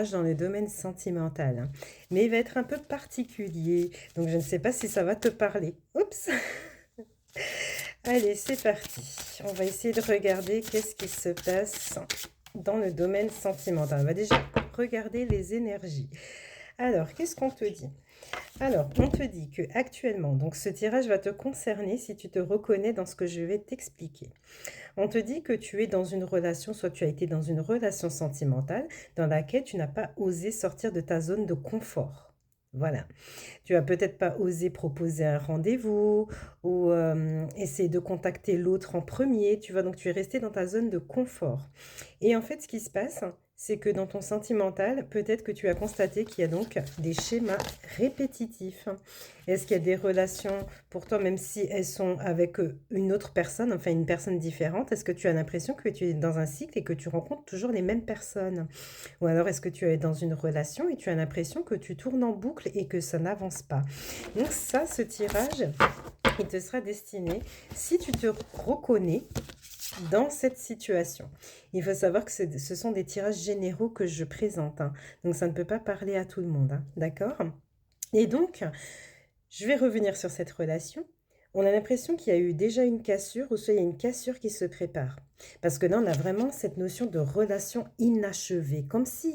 dans le domaine sentimental, hein. Mais il va être un peu particulier, donc je ne sais pas si ça va te parler. Oups! Allez, c'est parti. On va essayer de regarder qu'est-ce qui se passe dans le domaine sentimental. On va déjà regarder les énergies. Alors, qu'est-ce qu'on te dit? Alors, on te dit que actuellement, donc ce tirage va te concerner si tu te reconnais dans ce que je vais t'expliquer. On te dit que tu es dans une relation, soit tu as été dans une relation sentimentale dans laquelle tu n'as pas osé sortir de ta zone de confort. Voilà. Tu as peut-être pas osé proposer un rendez-vous ou essayer de contacter l'autre en premier, tu vois? Donc tu es resté dans ta zone de confort. Et en fait, ce qui se passe, c'est que dans ton sentimental, peut-être que tu as constaté qu'il y a donc des schémas répétitifs. Est-ce qu'il y a des relations pour toi, même si elles sont avec une autre personne, enfin une personne différente, est-ce que tu as l'impression que tu es dans un cycle et que tu rencontres toujours les mêmes personnes? Ou alors est-ce que tu es dans une relation et tu as l'impression que tu tournes en boucle et que ça n'avance pas? Donc ça, ce tirage, il te sera destiné si tu te reconnais dans cette situation. Il faut savoir que ce sont des tirages généraux que je présente, hein. Donc ça ne peut pas parler à tout le monde, hein, d'accord? Et donc, je vais revenir sur cette relation. On a l'impression qu'il y a eu déjà une cassure ou soit il y a une cassure qui se prépare. Parce que là, on a vraiment cette notion de relation inachevée, comme si